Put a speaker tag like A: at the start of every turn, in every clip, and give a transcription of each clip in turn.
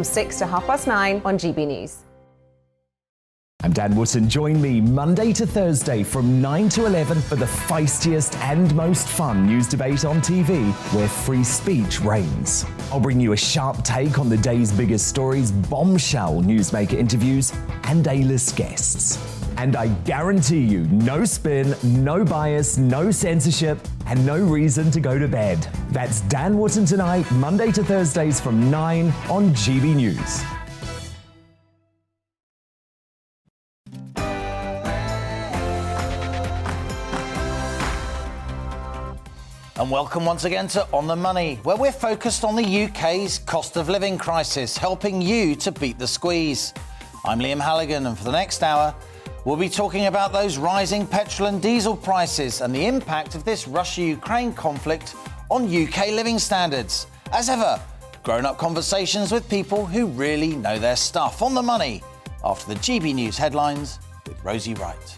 A: 6 to 9:30 on GB News.
B: I'm Dan Wootton. Join me Monday to Thursday from 9 to 11 for the feistiest and most fun news debate on TV, where free speech reigns. I'll bring you a sharp take on the day's biggest stories, bombshell newsmaker interviews, and A-list guests. And I guarantee you, no spin, no bias, no censorship, and no reason to go to bed. That's Dan Wootton tonight, Monday to Thursdays from 9 on GB News.
C: And welcome once again to On the Money, where we're focused on the UK's cost of living crisis, helping you to beat the squeeze. I'm Liam Halligan, and for the next hour, we'll be talking about those rising petrol and diesel prices and the impact of this Russia-Ukraine conflict on UK living standards. As ever, grown-up conversations with people who really know their stuff. On the Money, after the GB News headlines with Rosie Wright.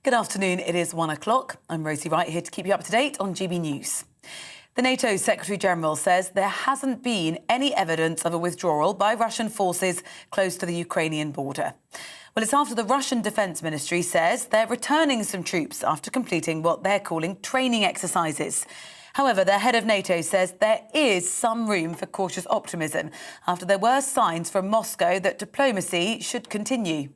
D: Good afternoon, it is 1 o'clock. I'm Rosie Wright, here to keep you up to date on GB News. The NATO Secretary-General says there hasn't been any evidence of a withdrawal by Russian forces close to the Ukrainian border. Well, it's after the Russian Defence Ministry says they're returning some troops after completing what they're calling training exercises. However, the head of NATO says there is some room for cautious optimism after there were signs from Moscow that diplomacy should continue.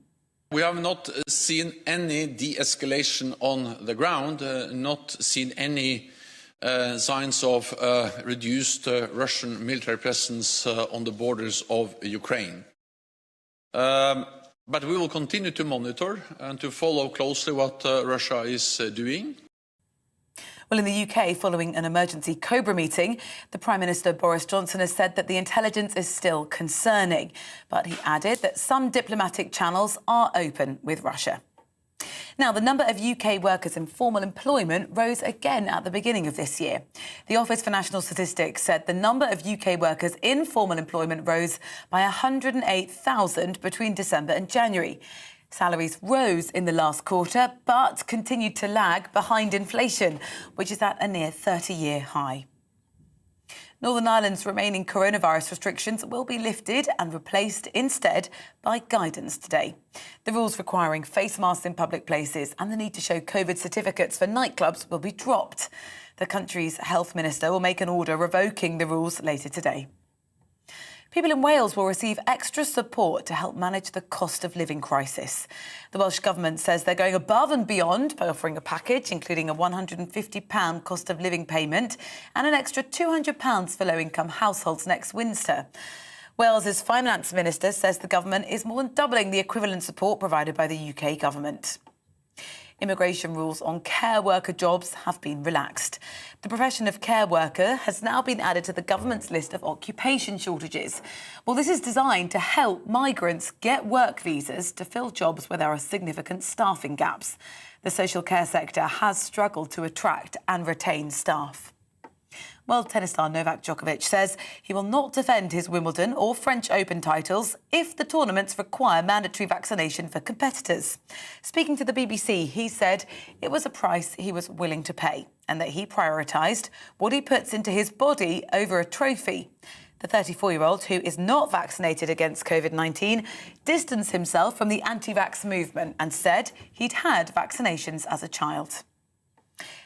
E: We have not seen any de-escalation on the ground, not seen any signs of reduced Russian military presence on the borders of Ukraine. But we will continue to monitor and to follow closely what Russia is doing.
D: Well, in the UK, following an emergency COBRA meeting, the Prime Minister Boris Johnson has said that the intelligence is still concerning. But he added that some diplomatic channels are open with Russia. Now, the number of UK workers in formal employment rose again at the beginning of this year. The Office for National Statistics said the number of UK workers in formal employment rose by 108,000 between December and January. Salaries rose in the last quarter, but continued to lag behind inflation, which is at a near 30-year high. Northern Ireland's remaining coronavirus restrictions will be lifted and replaced instead by guidance today. The rules requiring face masks in public places and the need to show COVID certificates for nightclubs will be dropped. The country's health minister will make an order revoking the rules later today. People in Wales will receive extra support to help manage the cost of living crisis. The Welsh Government says they're going above and beyond by offering a package, including a £150 cost of living payment and an extra £200 for low-income households next winter. Wales's Finance Minister says the government is more than doubling the equivalent support provided by the UK government. Immigration rules on care worker jobs have been relaxed. The profession of care worker has now been added to the government's list of occupation shortages. Well, this is designed to help migrants get work visas to fill jobs where there are significant staffing gaps. The social care sector has struggled to attract and retain staff. Well, tennis star Novak Djokovic says he will not defend his Wimbledon or French Open titles if the tournaments require mandatory vaccination for competitors. Speaking to the BBC, he said it was a price he was willing to pay and that he prioritised what he puts into his body over a trophy. The 34-year-old, who is not vaccinated against COVID-19, distanced himself from the anti-vax movement and said he'd had vaccinations as a child.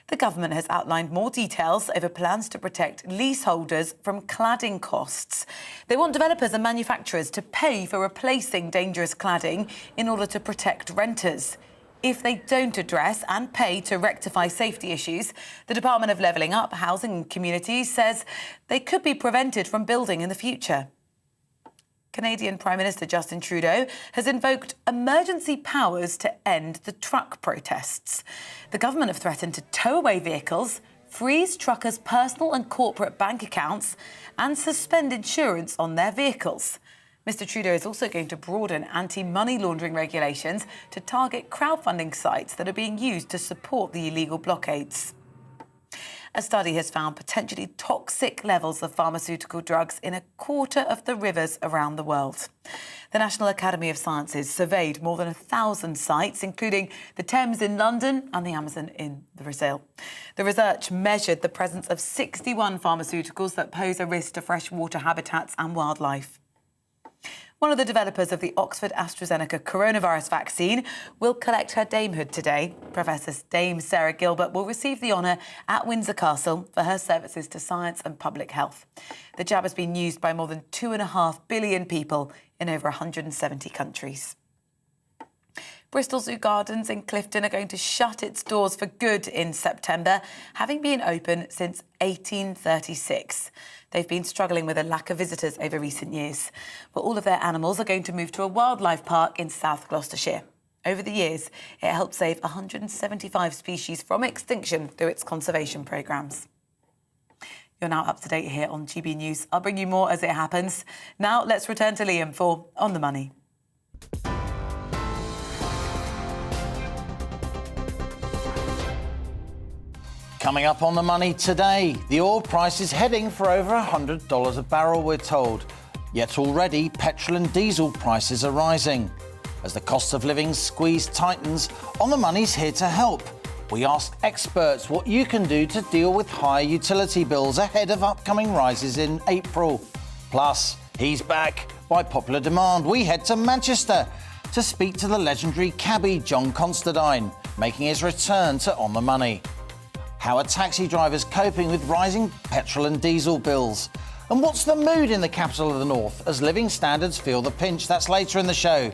D: The government has outlined more details over plans to protect leaseholders from cladding costs. They want developers and manufacturers to pay for replacing dangerous cladding in order to protect renters. If they don't address and pay to rectify safety issues, the Department of Levelling Up, Housing and Communities says they could be prevented from building in the future. Canadian Prime Minister Justin Trudeau has invoked emergency powers to end the truck protests. The government have threatened to tow away vehicles, freeze truckers' personal and corporate bank accounts and suspend insurance on their vehicles. Mr Trudeau is also going to broaden anti-money laundering regulations to target crowdfunding sites that are being used to support the illegal blockades. A study has found potentially toxic levels of pharmaceutical drugs in a quarter of the rivers around the world. The National Academy of Sciences surveyed more than 1,000 sites, including the Thames in London and the Amazon in Brazil. The research measured the presence of 61 pharmaceuticals that pose a risk to freshwater habitats and wildlife. One of the developers of the Oxford-AstraZeneca coronavirus vaccine will collect her damehood today. Professor Dame Sarah Gilbert will receive the honour at Windsor Castle for her services to science and public health. The jab has been used by more than 2.5 billion people in over 170 countries. Bristol Zoo Gardens in Clifton are going to shut its doors for good in September, having been open since 1836. They've been struggling with a lack of visitors over recent years. But all of their animals are going to move to a wildlife park in South Gloucestershire. Over the years, it helped save 175 species from extinction through its conservation programmes. You're now up to date here on GB News. I'll bring you more as it happens. Now let's return to Liam for On the Money.
C: Coming up on the money today, the oil price is heading for over $100 a barrel, we're told. Yet already, petrol and diesel prices are rising. As the cost of living squeeze tightens, On the Money's here to help. We ask experts what you can do to deal with higher utility bills ahead of upcoming rises in April. Plus, he's back. By popular demand, we head to Manchester to speak to the legendary cabbie John Constantine, making his return to On the Money. How are taxi drivers coping with rising petrol and diesel bills? And what's the mood in the capital of the north as living standards feel the pinch? That's later in the show.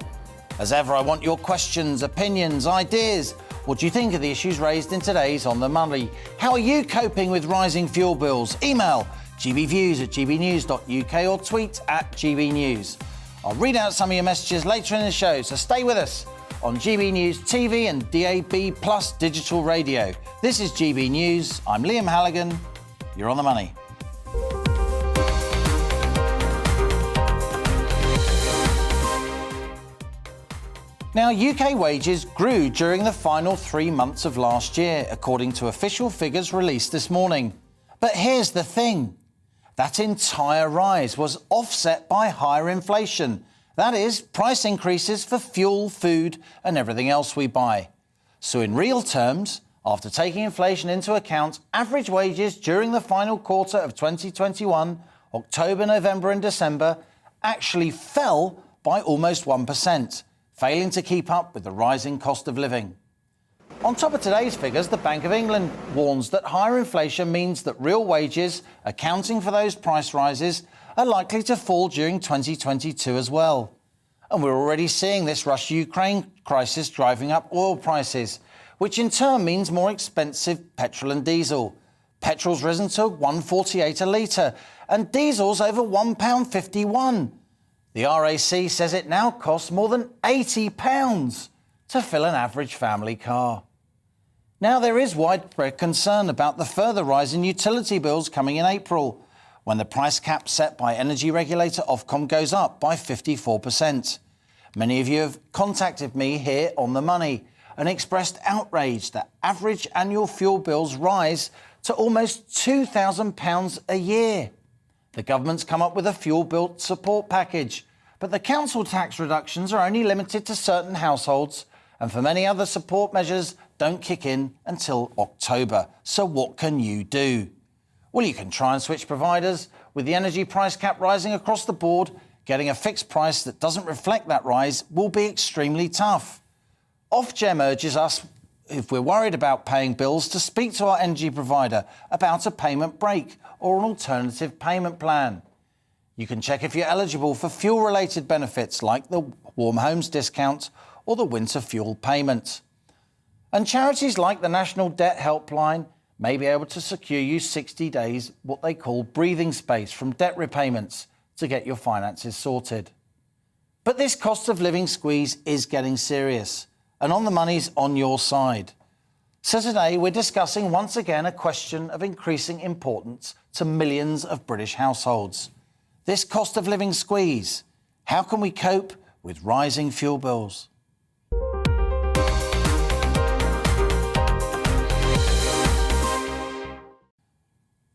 C: As ever, I want your questions, opinions, ideas. What do you think of the issues raised in today's On the Money? How are you coping with rising fuel bills? Email gbviews@gbnews.uk or tweet @gbnews. I'll read out some of your messages later in the show, so stay with us on GB News TV and DAB Plus digital radio. This is GB News. I'm Liam Halligan. You're On the Money. Now, UK wages grew during the final 3 months of last year, according to official figures released this morning. But here's the thing. That entire rise was offset by higher inflation. That is, price increases for fuel, food and everything else we buy. So in real terms, after taking inflation into account, average wages during the final quarter of 2021, October, November and December, actually fell by almost 1%, failing to keep up with the rising cost of living. On top of today's figures, the Bank of England warns that higher inflation means that real wages, accounting for those price rises, are likely to fall during 2022 as well. And we're already seeing this Russia-Ukraine crisis driving up oil prices, which in turn means more expensive petrol and diesel. Petrol's risen to £1.48 a litre and diesel's over £1.51. The RAC says it now costs more than £80 to fill an average family car. Now, there is widespread concern about the further rise in utility bills coming in April, when the price cap set by energy regulator Ofcom goes up by 54%. Many of you have contacted me here on The Money and expressed outrage that average annual fuel bills rise to almost £2,000 a year. The government's come up with a fuel bill support package, but the council tax reductions are only limited to certain households, and for many other support measures don't kick in until October. So what can you do? Well, you can try and switch providers. With the energy price cap rising across the board, getting a fixed price that doesn't reflect that rise will be extremely tough. Ofgem urges us, if we're worried about paying bills, to speak to our energy provider about a payment break or an alternative payment plan. You can check if you're eligible for fuel-related benefits like the Warm Homes discount or the winter fuel payment. And charities like the National Debt Helpline may be able to secure you 60 days, what they call breathing space from debt repayments, to get your finances sorted. But this cost of living squeeze is getting serious, and On the Money's on your side. So today we're discussing once again a question of increasing importance to millions of British households. This cost of living squeeze. How can we cope with rising fuel bills?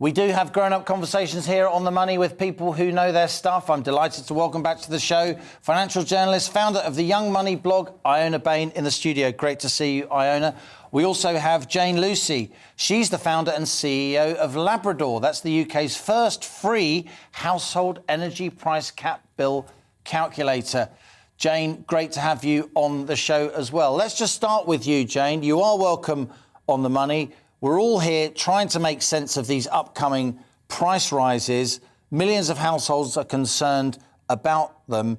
C: We do have grown-up conversations here on The Money with people who know their stuff. I'm delighted to welcome back to the show financial journalist, founder of the Young Money blog, Iona Bain, in the studio. Great to see you, Iona. We also have Jane Lucy. She's the founder and CEO of Labrador. That's the UK's first free household energy price cap bill calculator. Jane, great to have you on the show as well. Let's just start with you, Jane. You are welcome on The Money. We're all here trying to make sense of these upcoming price rises. Millions of households are concerned about them.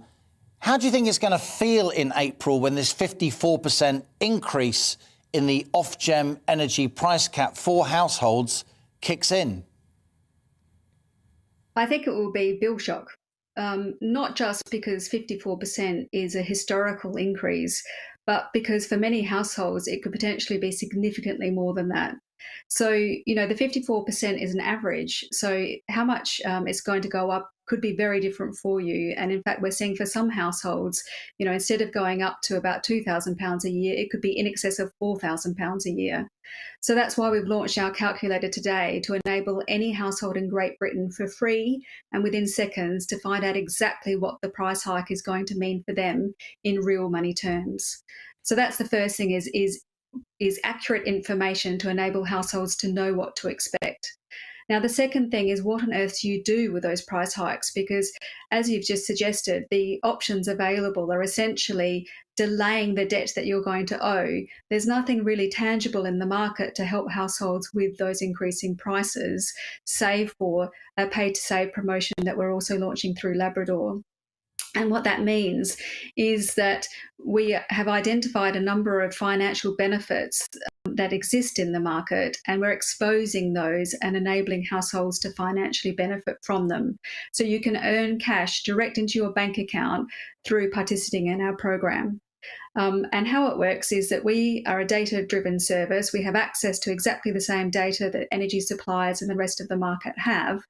C: How do you think it's going to feel in April when this 54% increase in the Ofgem energy price cap for households kicks in?
F: I think it will be bill shock, not just because 54% is a historical increase, but because for many households it could potentially be significantly more than that. So, you know, the 54% is an average. So how much it's going to go up could be very different for you. And in fact, we're seeing for some households, you know, instead of going up to about £2,000 a year, it could be in excess of £4,000 a year. So that's why we've launched our calculator today, to enable any household in Great Britain for free and within seconds to find out exactly what the price hike is going to mean for them in real money terms. So that's the first thing, is accurate information to enable households to know what to expect. Now, the second thing is, what on earth do you do with those price hikes? Because as you've just suggested, the options available are essentially delaying the debt that you're going to owe. There's nothing really tangible in the market to help households with those increasing prices, save for a pay to save promotion that we're also launching through Labrador. And what that means is that we have identified a number of financial benefits that exist in the market, and we're exposing those and enabling households to financially benefit from them. So you can earn cash direct into your bank account through participating in our program. And how it works is that we are a data-driven service. We have access to exactly the same data that energy suppliers and the rest of the market have,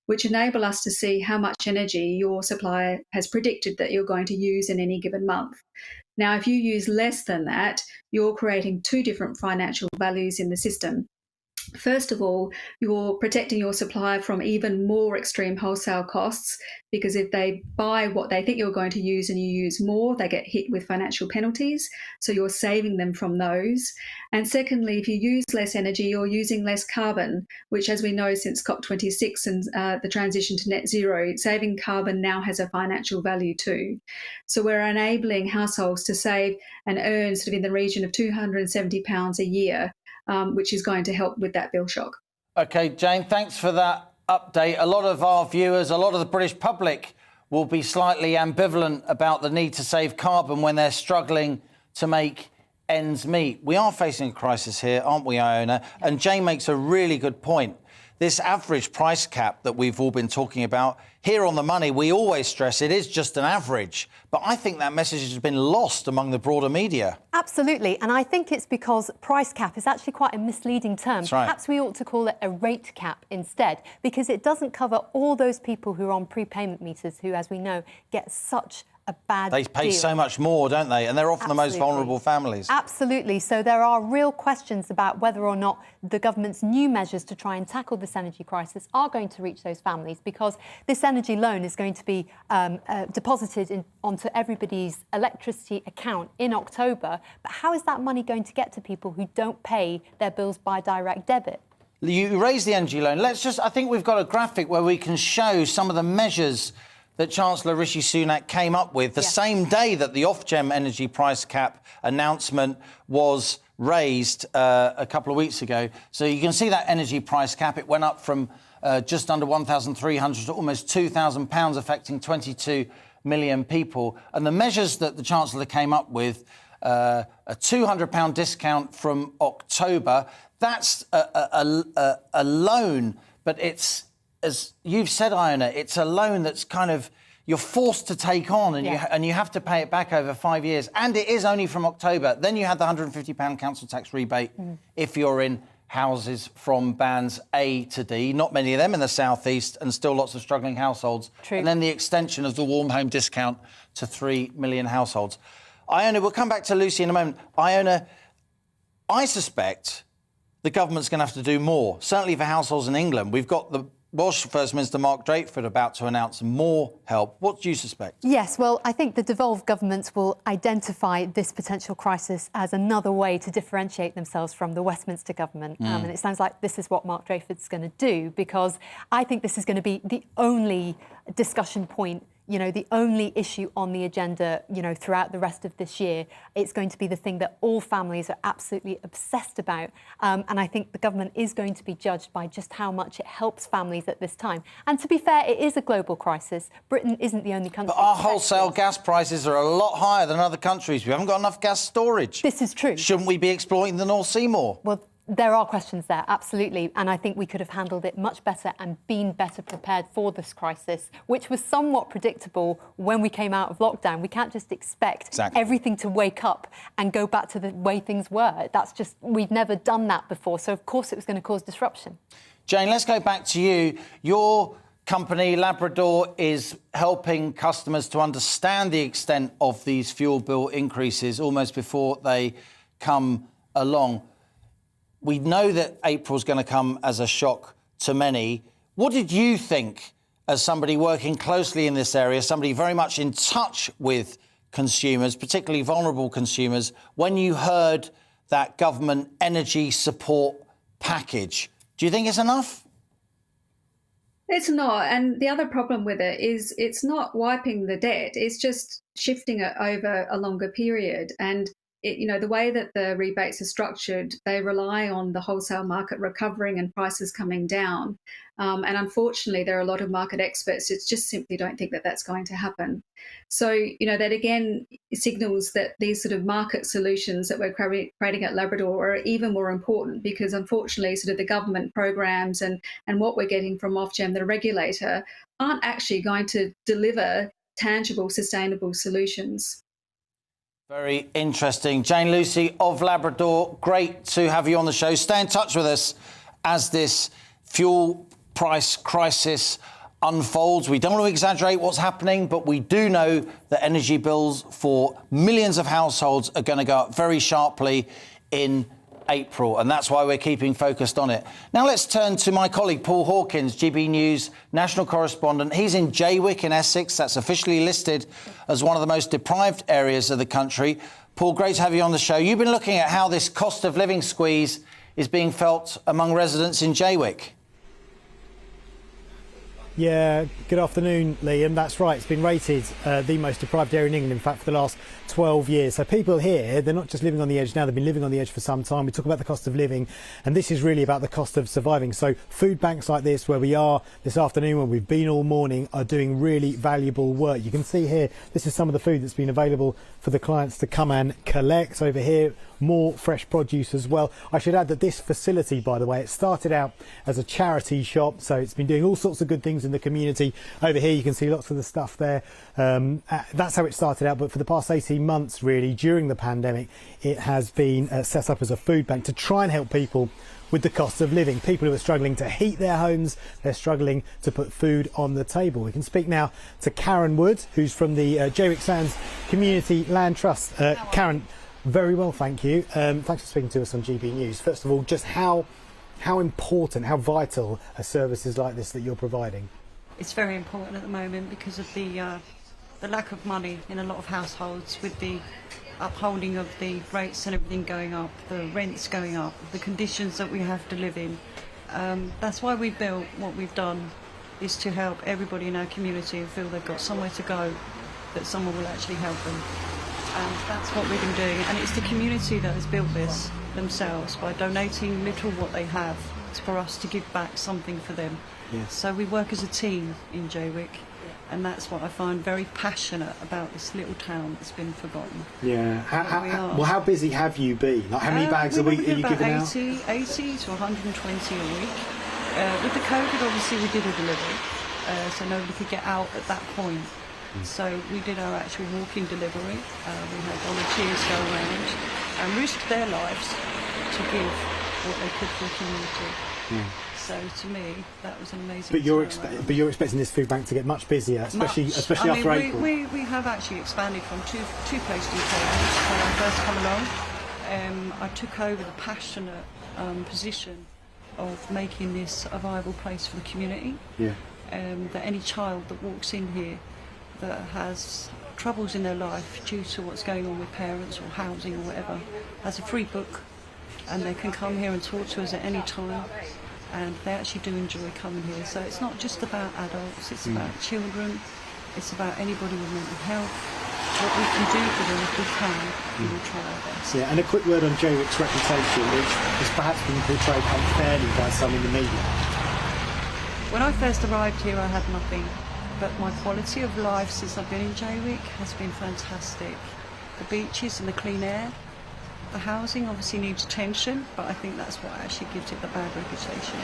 F: which enable us to see how much energy your supplier has predicted that you're going to use in any given month. Now, if you use less than that, you're creating two different financial values in the system. First of all, you're protecting your supplier from even more extreme wholesale costs, because if they buy what they think you're going to use and you use more, they get hit with financial penalties. So you're saving them from those. And secondly, if you use less energy, you're using less carbon, which, as we know since COP26 and the transition to net zero, saving carbon now has a financial value too. So we're enabling households to save and earn sort of in the region of £270 a year, which is going to help with that bill shock.
C: OK, Jane, thanks for that update. A lot of our viewers, a lot of the British public will be slightly ambivalent about the need to save carbon when they're struggling to make ends meet. We are facing a crisis here, aren't we, Iona? And Jane makes a really good point. This average price cap that we've all been talking about, here on The Money, we always stress it is just an average. But I think that message has been lost among the broader media.
G: Absolutely. And I think it's because price cap is actually quite a misleading term.
C: That's right.
G: Perhaps we ought to call it a rate cap instead, because it doesn't cover all those people who are on prepayment meters who, as we know, get such a bad
C: They pay
G: deal.
C: so much more, don't they? And they're often the most vulnerable families.
G: Absolutely. So there are real questions about whether or not the government's new measures to try and tackle this energy crisis are going to reach those families, because this energy loan is going to be deposited onto everybody's electricity account in October. But how is that money going to get to people who don't pay their bills by direct debit?
C: You raised the energy loan. I think we've got a graphic where we can show some of the measures that Chancellor Rishi Sunak came up with the same day that the Ofgem energy price cap announcement was raised a couple of weeks ago. So you can see that energy price cap. It went up from just under £1,300 to almost £2,000, affecting 22 million people. And the measures that the Chancellor came up with, a £200 discount from October, that's a loan, but it's, as you've said, Iona, it's a loan that's kind of you're forced to take on, and you have to pay it back over 5 years. And it is only from October. Then you had the £150 council tax rebate if you're in houses from bands A to D. Not many of them in the southeast, and still lots of struggling households.
G: True.
C: And then the extension of the warm home discount to 3 million households. Iona, we'll come back to Lucy in a moment. Iona, I suspect the government's going to have to do more, certainly for households in England. We've got the Welsh First Minister Mark Drakeford about to announce more help. What do you suspect?
G: Yes, well, I think the devolved governments will identify this potential crisis as another way to differentiate themselves from the Westminster government. And it sounds like this is what Mark Drakeford's going to do, because I think this is going to be the only discussion point, you know, the only issue on the agenda, you know, throughout the rest of this year. It's going to be the thing that all families are absolutely obsessed about. And I think the government is going to be judged by just how much it helps families at this time. And to be fair, it is a global crisis. Britain isn't the only country.
C: But our wholesale gas prices are a lot higher than other countries. We haven't got enough gas storage.
G: This is true.
C: Shouldn't we be exploiting the North Sea more?
G: Well, there are questions there, absolutely. And I think we could have handled it much better and been better prepared for this crisis, which was somewhat predictable when we came out of lockdown. We can't just expect everything to wake up and go back to the way things were. That's just, we've never done that before. So, of course, it was going to cause disruption.
C: Jane, let's go back to you. Your company, Labrador, is helping customers to understand the extent of these fuel bill increases almost before they come along. We know that April's going to come as a shock to many. What did you think, as somebody working closely in this area, somebody very much in touch with consumers, particularly vulnerable consumers, when you heard that government energy support package? Do you think it's enough?
F: It's not. And the other problem with it is it's not wiping the debt. It's just shifting it over a longer period. And you know, the way that the rebates are structured, they rely on the wholesale market recovering and prices coming down. And unfortunately, there are a lot of market experts that just simply don't think that that's going to happen. So, you know, that again signals that these sort of market solutions that we're creating at Labrador are even more important, because unfortunately, sort of the government programs and what we're getting from Ofgem, the regulator, aren't actually going to deliver tangible, sustainable solutions.
C: Very interesting. Jane Lucy of Labrador, great to have you on the show. Stay in touch with us as this fuel price crisis unfolds. We don't want to exaggerate what's happening, but we do know that energy bills for millions of households are going to go up very sharply in April, and that's why we're keeping focused on it. Now let's turn to my colleague Paul Hawkins, GBNews national correspondent. He's in Jaywick in Essex. That's officially listed as one of the most deprived areas of the country. Paul, great to have you on the show. You've been looking at how this cost of living squeeze is being felt among residents in Jaywick.
H: Yeah, good afternoon, Liam. That's right. It's been rated the most deprived area in England, in fact, for the last 12 years. So people here, they're not just living on the edge now, they've been living on the edge for some time. We talk about the cost of living, and this is really about the cost of surviving. So food banks like this, where we are this afternoon, where we've been all morning, are doing really valuable work. You can see here, this is some of the food that's been available for the clients to come and collect. Over here, more fresh produce as well. I should add that this facility, by the way, it started out as a charity shop, so it's been doing all sorts of good things in the community. Over here you can see lots of the stuff there. That's how it started out, but for the past 18 months really, during the pandemic, it has been set up as a food bank to try and help people with the cost of living. People who are struggling to heat their homes, they're struggling to put food on the table. We can speak now to Karen Wood, who's from the Jaywick Sands Community Land Trust. Karen, very well, thank you. Thanks for speaking to us on GB News. First of all, just how important, how vital are services like this that you're providing?
I: It's very important at the moment because of the lack of money in a lot of households, with the upholding of the rates and everything going up, the rents going up, the conditions that we have to live in. That's why we built what we've done, is to help everybody in our community feel they've got somewhere to go, that someone will actually help them. And that's what we've been doing. And it's the community that has built this themselves by donating little what they have for us to give back something for them.
H: Yes.
I: So we work as a team in Jaywick, and that's what I find very passionate about this little town that's been forgotten.
H: Yeah. How busy have you been? Like, how many bags a week are you giving out?
I: 80 to 120 a week. With the COVID, obviously, we did a delivery, so nobody could get out at that point. So we did our actual walking delivery. We had volunteers go around and risk their lives to give what they could for the community.
H: Yeah.
I: So to me, that was an amazing.
H: But you're expecting this food bank to get much busier, especially after April.
I: We have actually expanded from two postal tables when I first come along. I took over the passionate position of making this a viable place for the community.
H: Yeah.
I: That any child that walks in here that has troubles in their life due to what's going on with parents or housing or whatever has a free book, and they can come here and talk to us at any time, and they actually do enjoy coming here. So it's not just about adults, it's about children, it's about anybody with mental health. What we can do for them, if we can, we will try our best.
H: Yeah, and a quick word on Jaywick's reputation, which has perhaps been portrayed unfairly by some in the media.
I: When I first arrived here, I had nothing, but my quality of life since I've been in Jaywick has been fantastic. The beaches and the clean air. The housing obviously needs attention, but I think that's what actually gives it the bad reputation.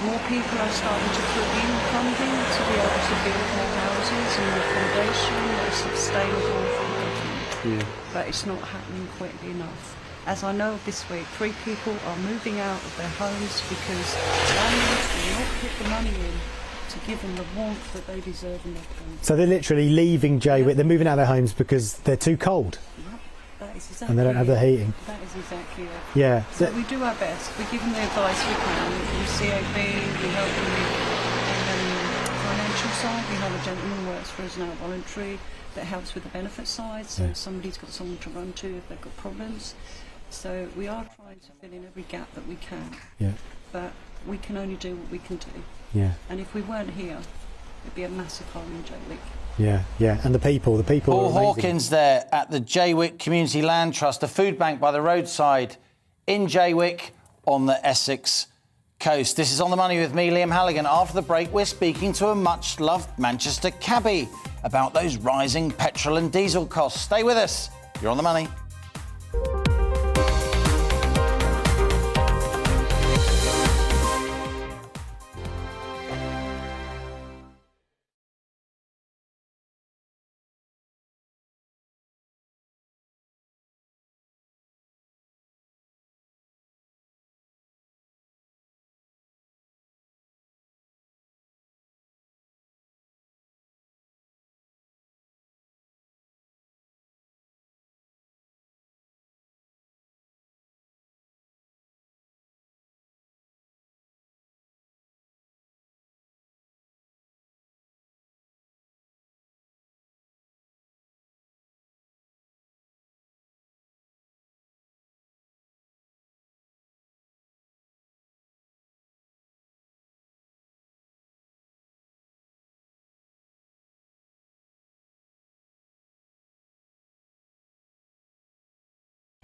I: More people are starting to put in funding to be able to build more houses and more accommodation that is sustainable for the government.
H: Yeah.
I: But it's not happening quickly enough. As I know this week, 3 people are moving out of their homes because landlords will not put the money in to give them the warmth that they deserve in their homes.
H: So they're literally leaving Jaywick, they're moving out of their homes because they're too cold.
I: That is exactly
H: And they don't have the heating.
I: That is exactly it.
H: Yeah.
I: So we do our best. We give them the advice we can. We CAB, we help them with financial side. We have a gentleman who works for us now, voluntary, that helps with the benefit side. So somebody's got someone to run to if they've got problems. So we are trying to fill in every gap that we can.
H: Yeah.
I: But we can only do what we can do.
H: Yeah.
I: And if we weren't here, it'd be a massive hole in Jaywick.
H: Yeah, yeah, and the people
C: Paul
H: are amazing.
C: Hawkins there at the Jaywick Community Land Trust, a food bank by the roadside in Jaywick on the Essex coast. This is On the Money with me, Liam Halligan. After the break, we're speaking to a much-loved Manchester cabbie about those rising petrol and diesel costs. Stay with us. You're On the Money.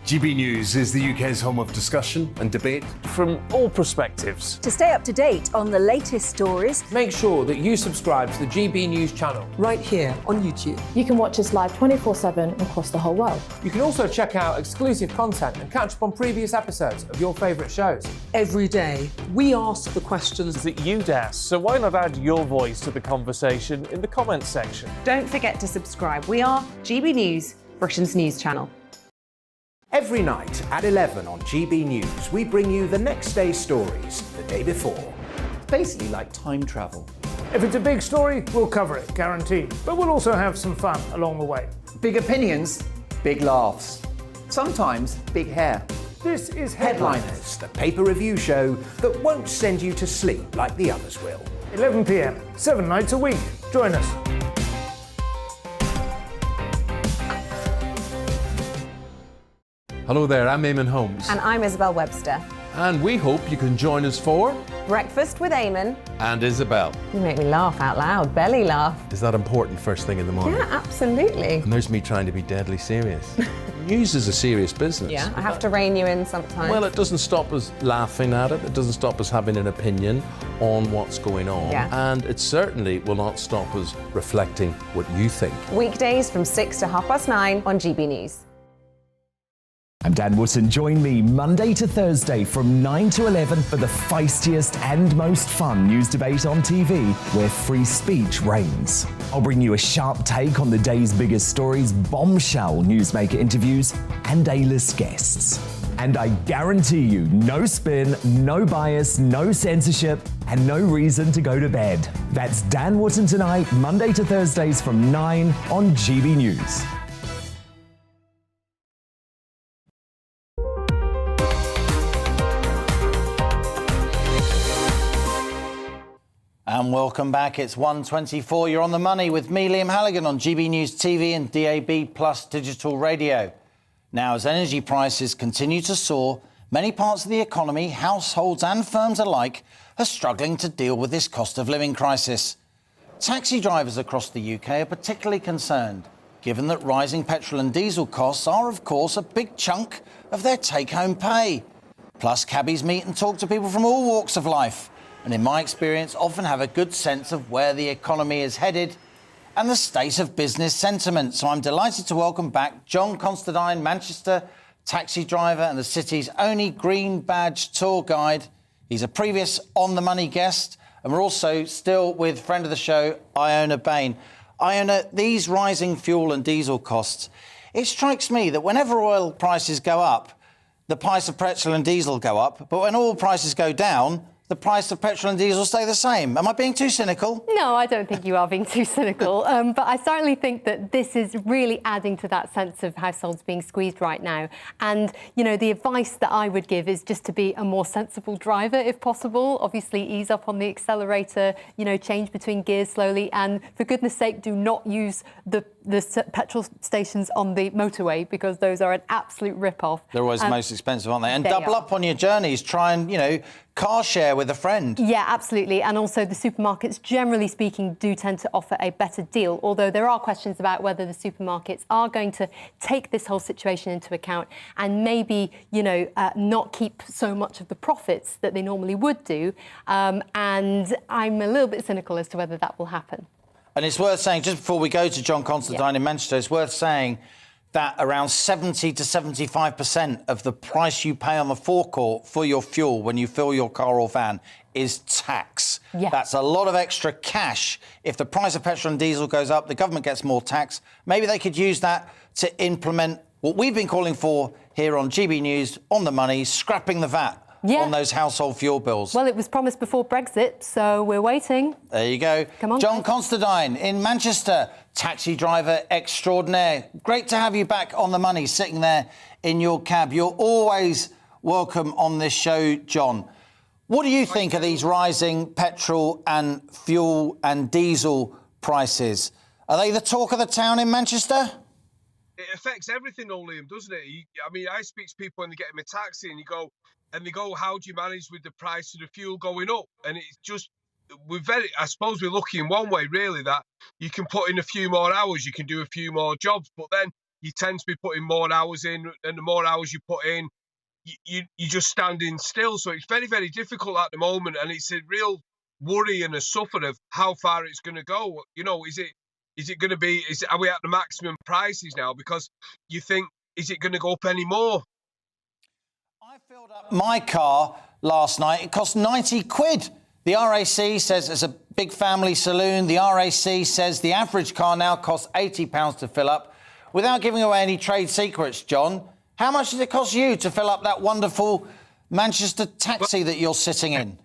J: GB News is the UK's home of discussion and debate
K: from all perspectives.
L: To stay up to date on the latest stories,
K: Make sure that you subscribe to the GB News channel
M: right here on YouTube.
N: You can watch us live 24/7 across the whole world.
K: You can also check out exclusive content and catch up on previous episodes of your favourite shows.
M: Every day, we ask the questions
K: that you'd ask, so why not add your voice to the conversation in the comments section?
A: Don't forget to subscribe. We are GB News, Britain's news channel.
O: Every night at 11 on GB News, we bring you the next day's stories the day before.
P: It's basically like time travel.
K: If it's a big story, we'll cover it, guaranteed. But we'll also have some fun along the way.
P: Big opinions, big laughs. Sometimes big hair.
K: This is
O: Headliners, the paper review show that won't send you to sleep like the others will.
K: 11 p.m, 7 nights a week. Join us.
J: Hello there, I'm Eamon Holmes.
A: And I'm Isabel Webster.
J: And we hope you can join us for
A: Breakfast with Eamon.
J: And Isabel.
A: You make me laugh out loud, belly laugh.
J: Is that important first thing in the morning?
A: Yeah, absolutely.
J: And there's me trying to be deadly serious. News is a serious business.
A: Yeah, I have to rein you in sometimes.
J: Well, it doesn't stop us laughing at it. It doesn't stop us having an opinion on what's going on.
A: Yeah.
J: And it certainly will not stop us reflecting what you think.
A: Weekdays from 6 to 9:30 on GB News.
B: I'm Dan Wootton. Join me Monday to Thursday from 9 to 11 for the feistiest and most fun news debate on TV, where free speech reigns. I'll bring you a sharp take on the day's biggest stories, bombshell newsmaker interviews, and A-list guests. And I guarantee you, no spin, no bias, no censorship, and no reason to go to bed. That's Dan Wootton tonight, Monday to Thursdays from 9 on GB News.
C: And welcome back. It's 1:24. You're on the money with me, Liam Halligan, on GB News TV and DAB Plus digital radio. Now, as energy prices continue to soar, many parts of the economy, households and firms alike, are struggling to deal with this cost of living crisis. Taxi drivers across the UK are particularly concerned, given that rising petrol and diesel costs are, of course, a big chunk of their take-home pay. Plus, cabbies meet and talk to people from all walks of life, and in my experience often have a good sense of where the economy is headed and the state of business sentiment. So I'm delighted to welcome back John Constantine, Manchester taxi driver and the city's only green badge tour guide. He's a previous On the Money guest, and we're also still with friend of the show, Iona Bain. Iona, these rising fuel and diesel costs, it strikes me that whenever oil prices go up, the price of petrol and diesel go up, but when oil prices go down, the price of petrol and diesel stay the same. Am I being too cynical?
G: No, I don't think you are being too cynical. But I certainly think that this is really adding to that sense of households being squeezed right now. And, you know, the advice that I would give is just to be a more sensible driver, if possible. Obviously, ease up on the accelerator, you know, change between gears slowly. And for goodness sake, do not use the petrol stations on the motorway, because those are an absolute rip-off.
C: They're always the most expensive, aren't they? And
G: They
C: double
G: are.
C: up on your journeys. Try and, you know, car share with a friend.
G: Yeah, absolutely. And also the supermarkets, generally speaking, do tend to offer a better deal, although there are questions about whether the supermarkets are going to take this whole situation into account and maybe, you know, not keep so much of the profits that they normally would do. And I'm a little bit cynical as to whether that will happen.
C: And it's worth saying, just before we go to John Constantine in Manchester, it's worth saying that around 70 to 75% of the price you pay on the forecourt for your fuel when you fill your car or van is tax.
G: Yeah.
C: That's a lot of extra cash. If the price of petrol and diesel goes up, the government gets more tax. Maybe they could use that to implement what we've been calling for here on GB News, On the Money, scrapping the VAT on those household fuel bills.
G: Well, it was promised before Brexit, so we're waiting.
C: There you go.
G: Come on,
C: John Constantine in Manchester, taxi driver extraordinaire. Great to have you back on the money, sitting there in your cab. You're always welcome on this show, John. What do you think of these rising petrol and fuel and diesel prices? Are they the talk of the town in Manchester?
Q: It affects everything, though, Liam, doesn't it? I mean, I speak to people when they get in a taxi and they go, how do you manage with the price of the fuel going up? And it's just, I suppose we're lucky in one way, really, that you can put in a few more hours, you can do a few more jobs, but then you tend to be putting more hours in, and the more hours you put in, you're just standing still. So it's very, very difficult at the moment, and it's a real worry and a suffer of how far it's going to go. You know, is it going to be, are we at the maximum prices now? Because you think, is it going to go up any more?
C: My car last night, it cost 90 quid. The RAC says it's a big family saloon. The RAC says the average car now costs £80 to fill up. Without giving away any trade secrets, John, how much does it cost you to fill up that wonderful Manchester taxi that you're sitting in?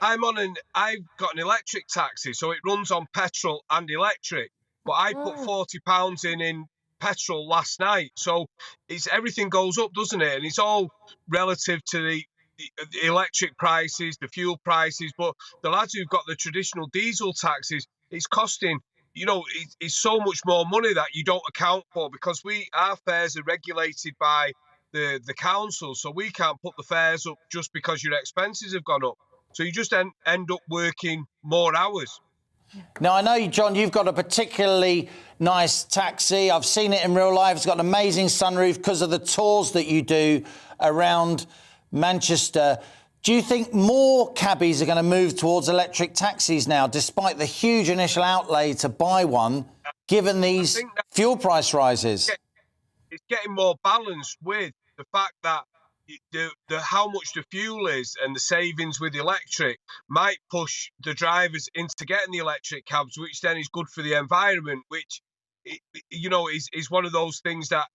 Q: I've got an electric taxi, so it runs on petrol and electric. But I put £40 in petrol last night, so everything goes up, doesn't it? And it's all relative to the electric prices, the fuel prices. But the lads who've got the traditional diesel taxis, it's costing, you know, it's so much more money that you don't account for, because our fares are regulated by the council, so we can't put the fares up just because your expenses have gone up. So you just end up working more hours.
C: Now, I know, John, you've got a particularly nice taxi. I've seen it in real life. It's got an amazing sunroof because of the tours that you do around Manchester. Do you think more cabbies are going to move towards electric taxis now, despite the huge initial outlay to buy one, given these fuel price rises?
Q: It's getting more balanced with the fact that how much the fuel is and the savings with the electric might push the drivers into getting the electric cabs, which then is good for the environment, which, you know, is one of those things that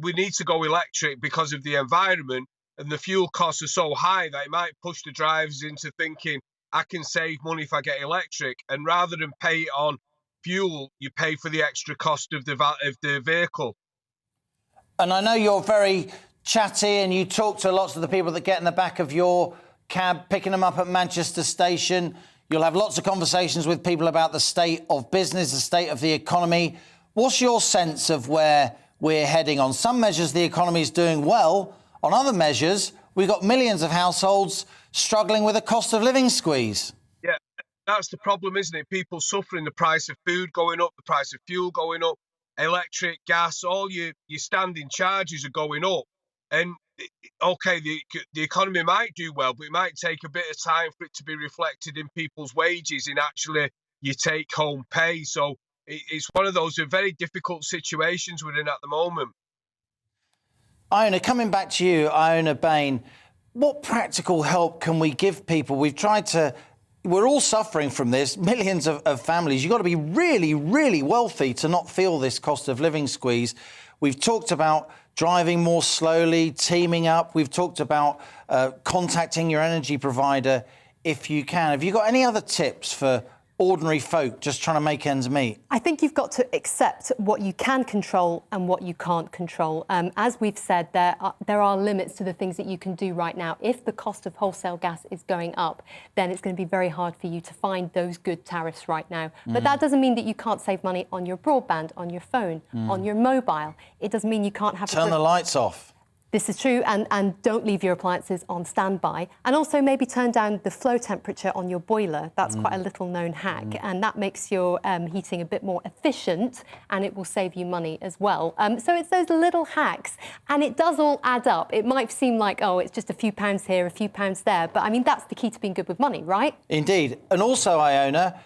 Q: we need to go electric because of the environment, and the fuel costs are so high that it might push the drivers into thinking, I can save money if I get electric, and rather than pay it on fuel, you pay for the extra cost of the vehicle.
C: And I know you're very chatty and you talk to lots of the people that get in the back of your cab, picking them up at Manchester Station. You'll have lots of conversations with people about the state of business, the state of the economy. What's your sense of where we're heading? On some measures, the economy is doing well. On other measures, we've got millions of households struggling with a cost of living squeeze.
Q: Yeah, that's the problem, isn't it? People suffering, the price of food going up, the price of fuel going up, electric, gas, all your standing charges are going up. And OK, the economy might do well, but it might take a bit of time for it to be reflected in people's wages, in actually your take-home pay. So it's one of those very difficult situations we're in at the moment.
C: Iona, coming back to you, Iona Bain, what practical help can we give people? We're all suffering from this, millions of families. You've got to be really, really wealthy to not feel this cost of living squeeze. We've talked about driving more slowly, teaming up. We've talked about contacting your energy provider if you can. Have you got any other tips for ordinary folk just trying to make ends meet?
G: I think you've got to accept what you can control and what you can't control. As we've said, there are limits to the things that you can do right now. If the cost of wholesale gas is going up, then it's going to be very hard for you to find those good tariffs right now. But that doesn't mean that you can't save money on your broadband, on your phone, on your mobile. It doesn't mean you can't have...
C: Turn the lights off.
G: This is true, and don't leave your appliances on standby. And also maybe turn down the flow temperature on your boiler. That's quite a little-known hack, and that makes your heating a bit more efficient, and it will save you money as well. So it's those little hacks, and it does all add up. It might seem like, oh, it's just a few pounds here, a few pounds there, but, I mean, that's the key to being good with money, right?
C: Indeed. And also, Iona,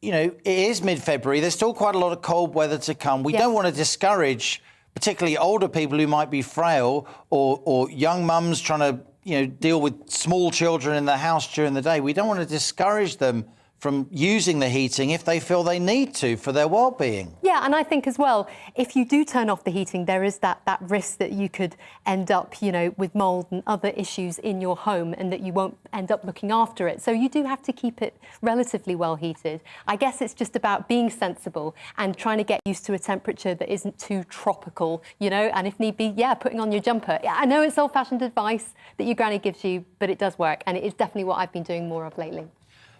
C: you know, it is mid-February. There's still quite a lot of cold weather to come. We don't want to discourage particularly older people who might be frail, or young mums trying to, deal with small children in the house during the day. We don't want to discourage them from using the heating if they feel they need to for their well-being.
G: Yeah, and I think as well, if you do turn off the heating, there is that risk that you could end up, with mould and other issues in your home, and that you won't end up looking after it. So you do have to keep it relatively well heated. I guess it's just about being sensible and trying to get used to a temperature that isn't too tropical, and if need be, putting on your jumper. I know it's old-fashioned advice that your granny gives you, but it does work, and it is definitely what I've been doing more of lately.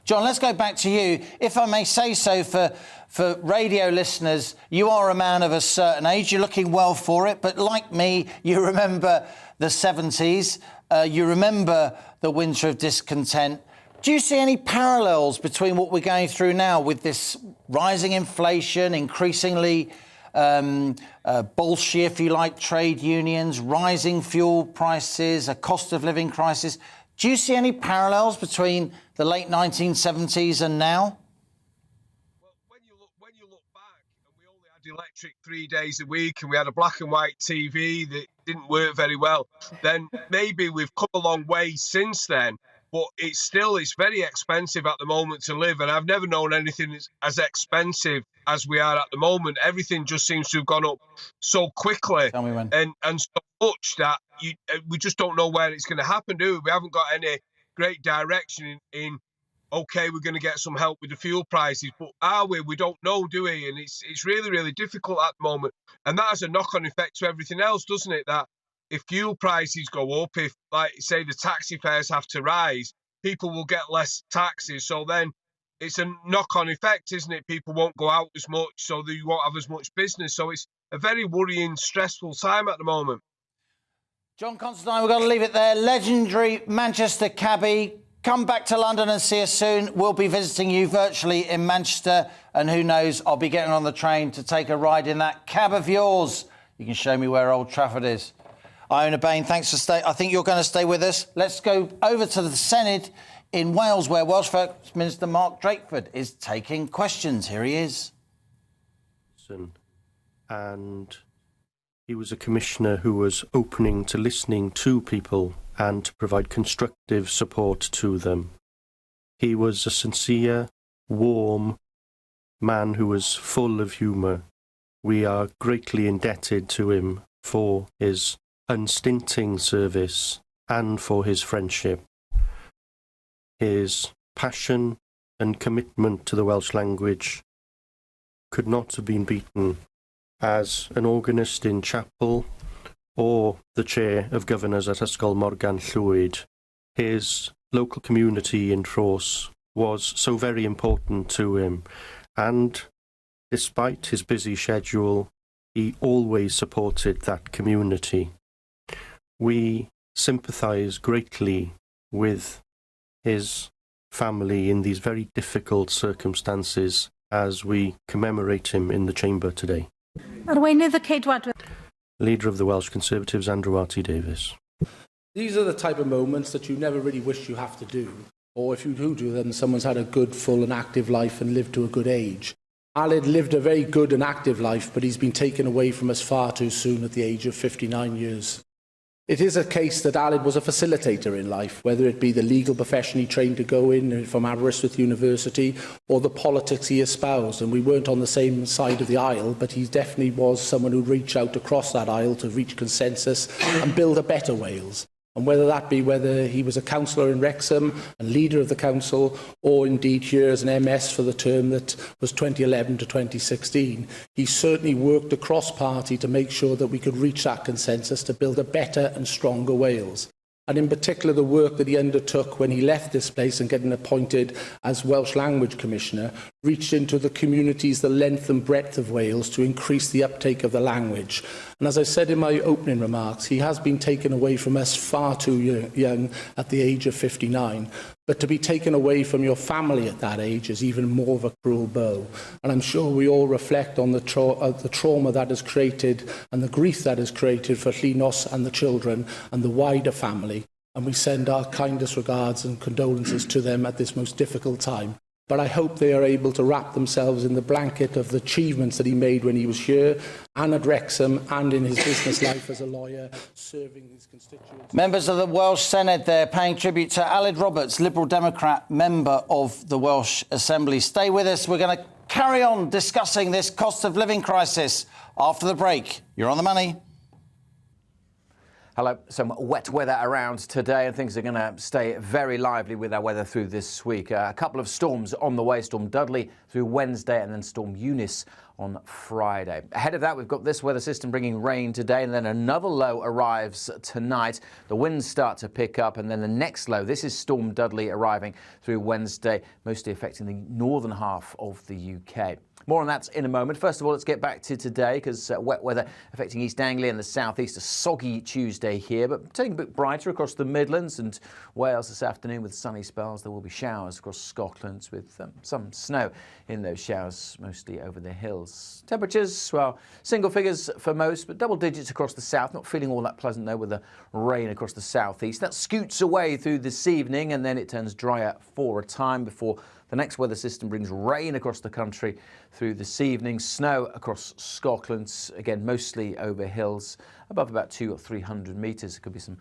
C: John, let's go back to you. If I may say so, for radio listeners, you are a man of a certain age. You're looking well for it. But like me, you remember the 70s. You remember the winter of discontent. Do you see any parallels between what we're going through now with this rising inflation, increasingly bolshy, if you like, trade unions, rising fuel prices, a cost of living crisis? Do you see any parallels between the late 1970s and now?
Q: Well, when you look back, and we only had electric 3 days a week, and we had a black and white TV that didn't work very well, then maybe we've come a long way since then. But it's very expensive at the moment to live, and I've never known anything as expensive as we are at the moment. Everything just seems to have gone up so quickly.
C: Tell me when.
Q: And so much that we just don't know where it's going to happen, do we? We haven't got any great direction in OK, we're going to get some help with the fuel prices, but are we? We don't know, do we? And it's really, really difficult at the moment. And that has a knock-on effect to everything else, doesn't it? That if fuel prices go up, if, like, say, the taxi fares have to rise, people will get less taxes. So then it's a knock-on effect, isn't it? People won't go out as much, so you won't have as much business. So it's a very worrying, stressful time at the moment.
C: John Constantine, we've got to leave it there. Legendary Manchester cabbie. Come back to London and see us soon. We'll be visiting you virtually in Manchester. And who knows, I'll be getting on the train to take a ride in that cab of yours. You can show me where Old Trafford is. Iona Bain, thanks for staying. I think you're going to stay with us. Let's go over to the Senedd in Wales, where Welsh First Minister Mark Drakeford is taking questions. Here he is.
R: And he was a commissioner who was opening to listening to people and to provide constructive support to them. He was a sincere, warm man who was full of humour. We are greatly indebted to him for his unstinting service and for his friendship. His passion and commitment to the Welsh language could not have been beaten. As an organist in chapel or the chair of governors at Ysgol Morgan Llwyd, his local community in Rhos was so very important to him. And despite his busy schedule, he always supported that community. We sympathise greatly with his family in these very difficult circumstances as we commemorate him in the chamber today. Leader of the Welsh Conservatives, Andrew R.T. Davies.
S: These are the type of moments that you never really wish you have to do, or if you do them, someone's had a good, full and active life and lived to a good age. Aled lived a very good and active life, but he's been taken away from us far too soon at the age of 59 years. It is a case that Aled was a facilitator in life, whether it be the legal profession he trained to go in from Aberystwyth University or the politics he espoused. And we weren't on the same side of the aisle, but he definitely was someone who reached out across that aisle to reach consensus and build a better Wales. And whether he was a councillor in Wrexham and leader of the council, or indeed here as an MS for the term that was 2011 to 2016, he certainly worked across party to make sure that we could reach that consensus to build a better and stronger Wales. And in particular, the work that he undertook when he left this place and getting appointed as Welsh Language Commissioner reached into the communities, the length and breadth of Wales to increase the uptake of the language. And as I said in my opening remarks, he has been taken away from us far too young at the age of 59. But to be taken away from your family at that age is even more of a cruel blow. And I'm sure we all reflect on the trauma that has created and the grief that has created for Llynos and the children and the wider family. And we send our kindest regards and condolences to them at this most difficult time. But I hope they are able to wrap themselves in the blanket of the achievements that he made when he was here and at Wrexham and in his business life as a lawyer, serving his constituents.
C: Members of the Welsh Senate there paying tribute to Aled Roberts, Liberal Democrat member of the Welsh Assembly. Stay with us. We're going to carry on discussing this cost of living crisis after the break. You're on the money.
T: Hello. Some wet weather around today, and things are going to stay very lively with our weather through this week. A couple of storms on the way. Storm Dudley through Wednesday and then Storm Eunice on Friday. Ahead of that, we've got this weather system bringing rain today, and then another low arrives tonight. The winds start to pick up, and then the next low, this is Storm Dudley arriving through Wednesday, mostly affecting the northern half of the UK. More on that in a moment. First of all, let's get back to today, because wet weather affecting East Anglia and the southeast. A soggy Tuesday here, but turning a bit brighter across the Midlands and Wales this afternoon with sunny spells. There will be showers across Scotland with some snow in those showers, mostly over the hills. Temperatures, well, single figures for most, but double digits across the south. Not feeling all that pleasant, though, with the rain across the southeast. That scoots away through this evening, and then it turns drier for a time before the next weather system brings rain across the country through this evening. Snow across Scotland, again, mostly over hills, above about 200 or 300 metres. There could be some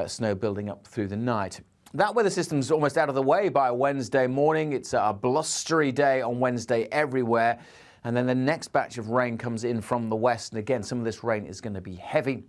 T: snow building up through the night. That weather system's almost out of the way by Wednesday morning. It's a blustery day on Wednesday everywhere. And then the next batch of rain comes in from the west. And again, some of this rain is going to be heavy,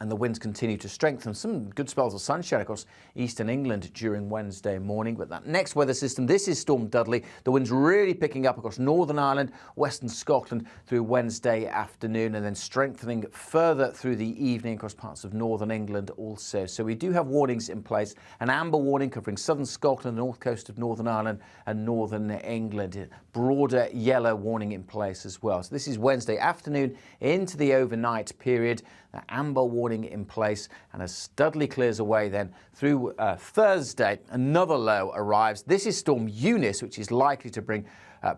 T: and the winds continue to strengthen. Some good spells of sunshine across eastern England during Wednesday morning. But that next weather system, this is Storm Dudley. The winds really picking up across Northern Ireland, western Scotland through Wednesday afternoon, and then strengthening further through the evening across parts of Northern England also. So we do have warnings in place. An amber warning covering southern Scotland, the north coast of Northern Ireland and Northern England. Broader yellow warning in place as well. So this is Wednesday afternoon into the overnight period. The amber warning in place, and as Dudley clears away then through Thursday, another low arrives. This is Storm Eunice, which is likely to bring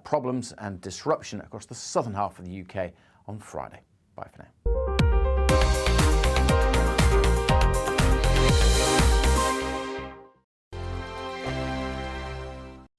T: problems and disruption across the southern half of the UK on Friday. Bye for now.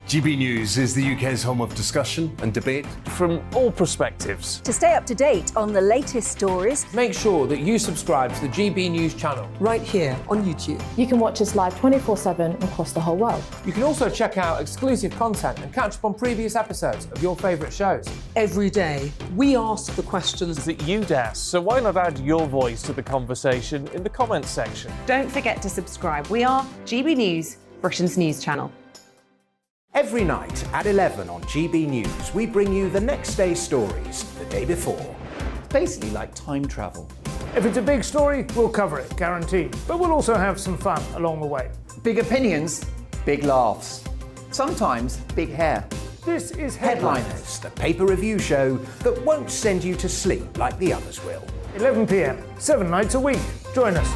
U: GB News is the UK's home of discussion and debate
K: from all perspectives.
L: To stay up to date on the latest stories,
M: make sure that you subscribe to the GB News channel right here on YouTube.
N: You can watch us live 24/7 across the whole world.
M: You can also check out exclusive content and catch up on previous episodes of your favourite shows. Every day, we ask the questions
K: that you'd ask, so why not add your voice to the conversation in the comments section?
A: Don't forget to subscribe. We are GB News, Britain's news channel.
O: Every night at 11 on GB News, we bring you the next day's stories the day before.
P: Basically like time travel.
K: If it's a big story, we'll cover it, guaranteed. But we'll also have some fun along the way.
P: Big opinions, big laughs. sometimes big hair.
K: This is
O: Headliners, the paper review show that won't send you to sleep like the others will.
K: 11 p.m, 7 nights a week. Join us.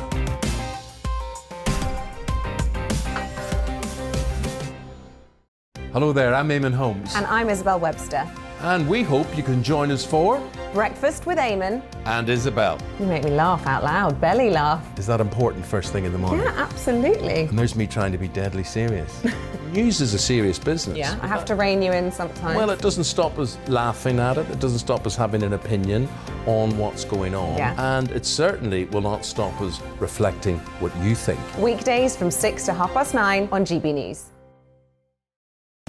J: Hello there, I'm Eamon Holmes.
A: And I'm Isabel Webster.
J: And we hope you can join us for
A: Breakfast with Eamon.
J: And Isabel.
A: You make me laugh out loud, belly laugh.
J: Is that important first thing in the morning?
A: Yeah, absolutely.
J: And there's me trying to be deadly serious. News is a serious business.
A: Yeah, I have to rein you in sometimes.
J: Well, it doesn't stop us laughing at it. It doesn't stop us having an opinion on what's going on.
A: Yeah.
J: And it certainly will not stop us reflecting what you think.
A: Weekdays from 6 to 9:30 on GB News.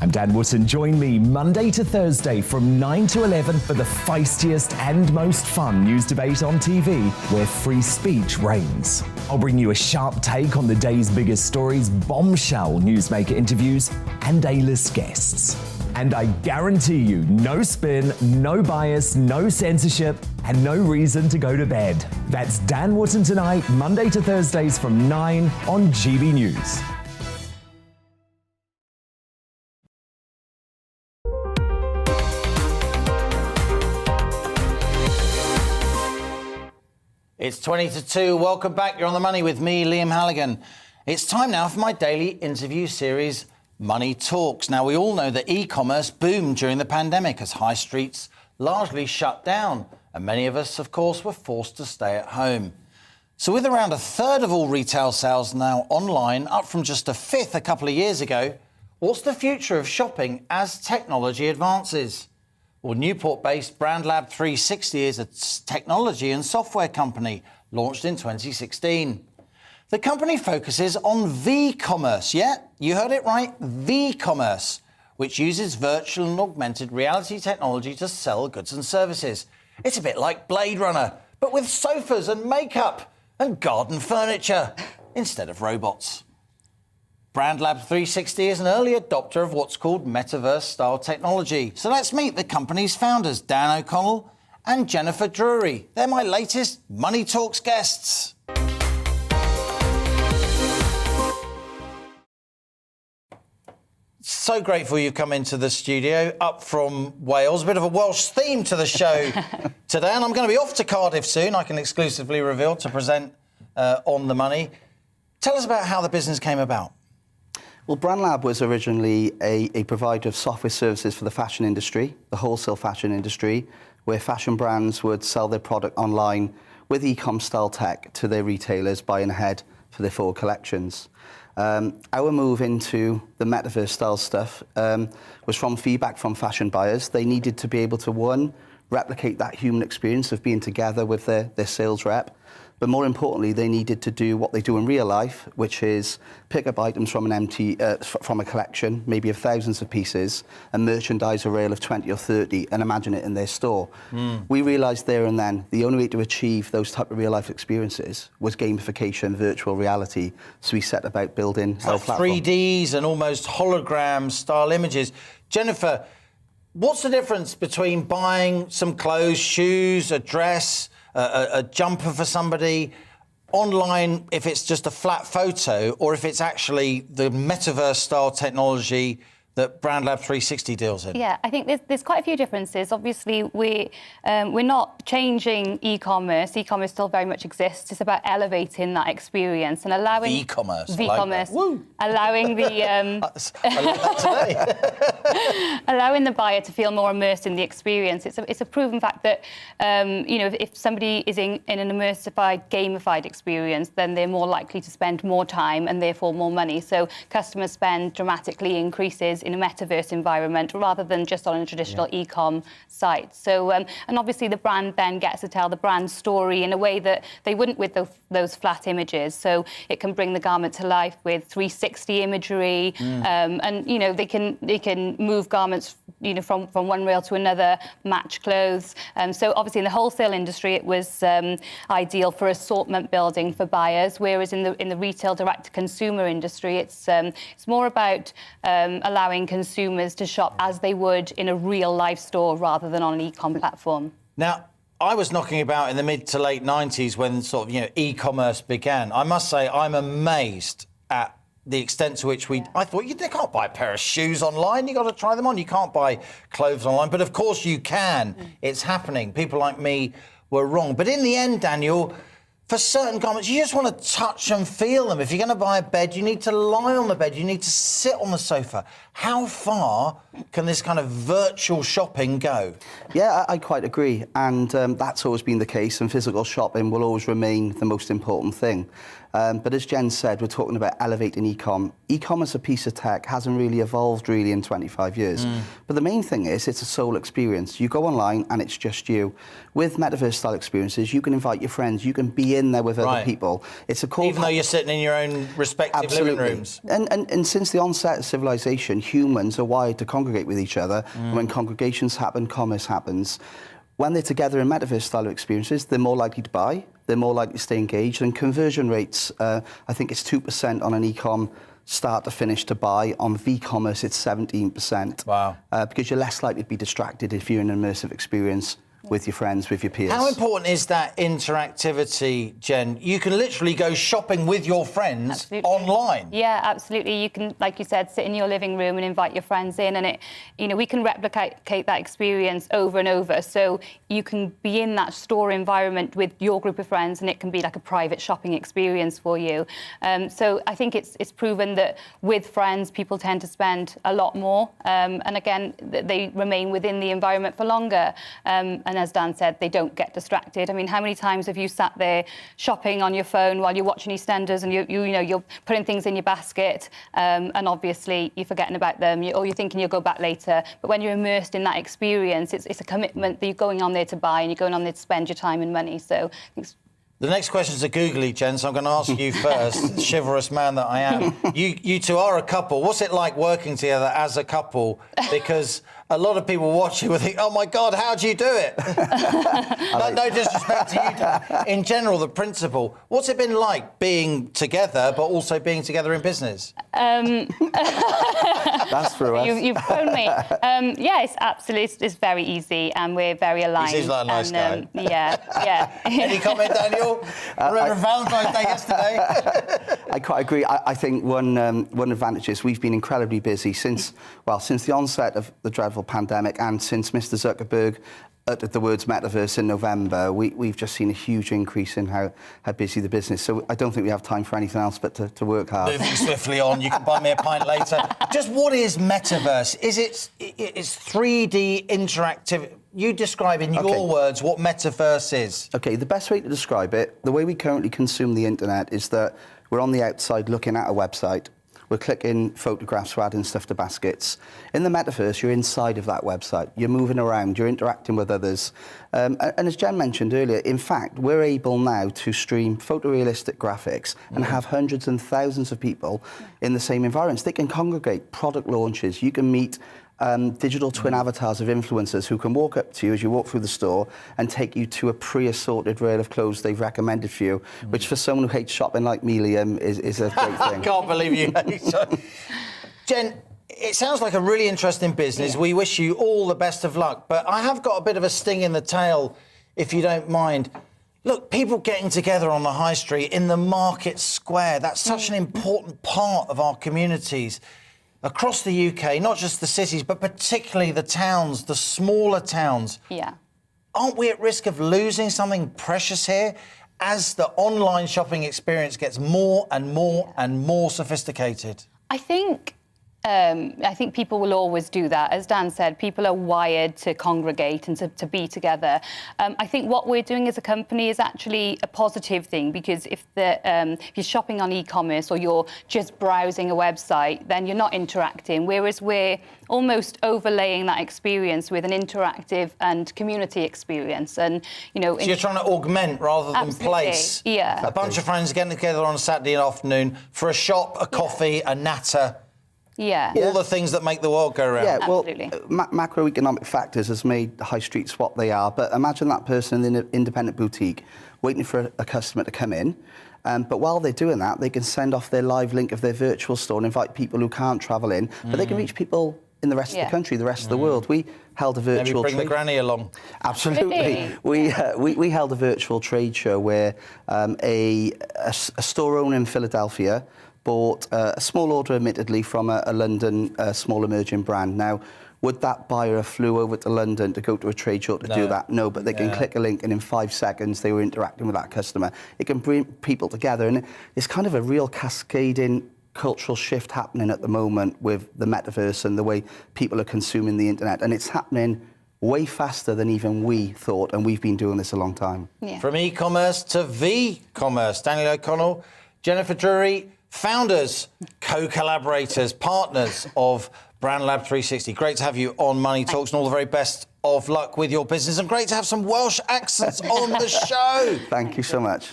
B: I'm Dan Wootton. Join me Monday to Thursday from 9 to 11 for the feistiest and most fun news debate on TV, where free speech reigns. I'll bring you a sharp take on the day's biggest stories, bombshell newsmaker interviews, and A-list guests. And I guarantee you, no spin, no bias, no censorship, and no reason to go to bed. That's Dan Wootton Tonight, Monday to Thursdays from 9 on GB News.
C: It's 20 to 2. Welcome back. You're on the money with me, Liam Halligan. It's time now for my daily interview series, Money Talks. Now, we all know that e-commerce boomed during the pandemic as high streets largely shut down. And many of us, of course, were forced to stay at home. So with around a third of all retail sales now online, up from just a fifth a couple of years ago, what's the future of shopping as technology advances? Well, Newport-based BrandLab 360 is a technology and software company launched in 2016. The company focuses on V-commerce. Yeah, you heard it right, V-commerce, which uses virtual and augmented reality technology to sell goods and services. It's a bit like Blade Runner, but with sofas and makeup and garden furniture instead of robots. BrandLab 360 is an early adopter of what's called metaverse-style technology. So let's meet the company's founders, Dan O'Connell and Jennifer Drury. They're my latest Money Talks guests. So grateful you've come into the studio, up from Wales. A bit of a Welsh theme to the show today, and I'm going to be off to Cardiff soon. I can exclusively reveal to present On the Money. Tell us about how the business came about.
E: Well, BrandLab was originally a provider of software services for the fashion industry, the wholesale fashion industry, where fashion brands would sell their product online with e-com style tech to their retailers buying ahead for their forward collections. Our move into the metaverse style stuff was from feedback from fashion buyers. They needed to be able to, one, replicate that human experience of being together with their sales rep. But more importantly, they needed to do what they do in real life, which is pick up items from from a collection, maybe of thousands of pieces, and merchandise a rail of 20 or 30, and imagine it in their store. We realised there and then the only way to achieve those type of real life experiences was gamification, virtual reality. So we set about building our platform.
C: 3Ds and almost hologram style images. Jennifer, what's the difference between buying some clothes, shoes, a dress, a jumper for somebody online, if it's just a flat photo, or if it's actually the metaverse style technology that BrandLab 360 deals in?
V: Yeah, I think there's quite a few differences. Obviously, we're not changing e-commerce. E-commerce still very much exists. It's about elevating that experience and allowing
C: e-commerce,
V: allowing the
C: I like that today.
V: allowing the buyer to feel more immersed in the experience. It's a proven fact that if somebody is in an immersified, gamified experience, then they're more likely to spend more time and therefore more money. So customer spend dramatically increases in a metaverse environment rather than just on a traditional e-com site. So, and obviously the brand then gets to tell the brand story in a way that they wouldn't with those flat images. So it can bring the garment to life with 360 imagery, and they can move garments from one rail to another, match clothes. So obviously in the wholesale industry it was ideal for assortment building for buyers, whereas in the retail direct to consumer industry it's more about allowing consumers to shop as they would in a real life store rather than on an e-com platform.
C: Now, I was knocking about in the mid to late 90s when e-commerce began. I must say I'm amazed at the extent to which I thought they can't buy a pair of shoes online. You got to try them on. You can't buy clothes online, but of course you can. It's happening. People like me were wrong, but in the end, Daniel, for certain garments, you just want to touch and feel them. If you're going to buy a bed, you need to lie on the bed. You need to sit on the sofa. How far can this kind of virtual shopping go?
E: Yeah, I quite agree. And that's always been the case, and physical shopping will always remain the most important thing. But as Jen said, we're talking about elevating e-com. E-com as a piece of tech hasn't really evolved really in 25 years. But the main thing is it's a sole experience. You go online and it's just you. With metaverse-style experiences, you can invite your friends. You can be in there with other people. It's a cool...
C: Even though you're sitting in your own respective living rooms.
E: And since the onset of civilization, humans are wired to congregate with each other. And when congregations happen, commerce happens. When they're together in metaverse-style experiences, they're more likely to buy, they're more likely to stay engaged, and conversion rates, I think it's 2% on an e-com start to finish to buy. On v-commerce, it's 17%.
C: Wow.
E: Because you're less likely to be distracted if you're in an immersive experience with your friends, with your peers.
C: How important is that interactivity, Jen? You can literally go shopping with your friends online.
V: Yeah, absolutely. You can, like you said, sit in your living room and invite your friends in, and we can replicate that experience over and over. So you can be in that store environment with your group of friends, and it can be like a private shopping experience for you. So I think it's proven that with friends, people tend to spend a lot more, and again, they remain within the environment for longer. And as Dan said, they don't get distracted. I mean, how many times have you sat there shopping on your phone while you're watching EastEnders and you're putting things in your basket, and obviously you're forgetting about them, or you're thinking you'll go back later. But when you're immersed in that experience, it's a commitment that you're going on there to buy, and you're going on there to spend your time and money. So
C: the next questions are googly, Jen, so I'm going to ask you first, chivalrous man that I am. You two are a couple. What's it like working together as a couple? Because a lot of people watch you will think, oh, my God, how do you do it? No disrespect to you, Dan. In general, the principle. What's it been like being together, but also being together in business?
E: That's for us.
V: You've thrown me. Yeah, it's absolutely, it's very easy, and we're very aligned.
C: He seems like a nice guy.
V: Yeah.
C: Any comment, Daniel? Remember Valentine's Day yesterday?
E: I quite agree. I think one advantage is we've been incredibly busy since the onset of the dreadful pandemic, and since Mr. Zuckerberg uttered the words metaverse in November, we've just seen a huge increase in how busy the business. So I don't think we have time for anything else but to work hard.
C: Moving swiftly on, you can buy me a pint later. Just what is metaverse? It's 3D interactive. You describe in your words what metaverse is.
E: Okay, the best way to describe it, the way we currently consume the internet is that we're on the outside looking at a website. We're clicking photographs, we're adding stuff to baskets. In the metaverse, you're inside of that website. You're moving around, you're interacting with others. And as Jen mentioned earlier, in fact, we're able now to stream photorealistic graphics and have hundreds and thousands of people in the same environments. They can congregate product launches. You can meet digital twin avatars of influencers who can walk up to you as you walk through the store and take you to a pre-assorted rail of clothes they've recommended for you, which for someone who hates shopping like me, Liam, is a great thing.
C: I can't believe you hate shopping. Jen, it sounds like a really interesting business. We wish you all the best of luck, but I have got a bit of a sting in the tail, if you don't mind. Look, people getting together on the high street, in the market square, that's such an important part of our communities. Across the UK, not just the cities, but particularly the towns, the smaller towns.
V: Yeah.
C: Aren't we at risk of losing something precious here as the online shopping experience gets more and more and more sophisticated?
V: I think people will always do that. As Dan said, people are wired to congregate and to be together. I think what we're doing as a company is actually a positive thing, because if you're shopping on e-commerce or you're just browsing a website, then you're not interacting, whereas we're almost overlaying that experience with an interactive and community experience. And, so
C: you're trying to augment rather than place.
V: Yeah.
C: A bunch of friends getting together on a Saturday afternoon for a shop, a coffee, a natter.
V: Yeah.
C: All the things that make the world go round.
E: Yeah, well,
V: absolutely.
E: Macroeconomic factors has made the high streets what they are, but imagine that person in an independent boutique waiting for a customer to come in, but while they're doing that, they can send off their live link of their virtual store and invite people who can't travel in, but they can reach people in the rest of the country, the rest of the world. We held a virtual
C: Maybe bring the granny along.
E: Absolutely.
V: Really?
E: We held a virtual trade show where a store owner in Philadelphia bought a small order, admittedly, from a London small emerging brand. Now, would that buyer have flew over to London to go to a trade show to do that? No, but they can click a link and in 5 seconds they were interacting with that customer. It can bring people together, and it's kind of a real cascading cultural shift happening at the moment with the metaverse and the way people are consuming the internet, and it's happening way faster than even we thought, and we've been doing this a long time.
C: From e-commerce to V-commerce. Daniel O'Connell, Jennifer Drury, founders, co-collaborators, partners of Brand Lab 360. Great to have you on Money Talks, and all the very best of luck with your business, and great to have some Welsh accents on the show.
E: Thank you so much.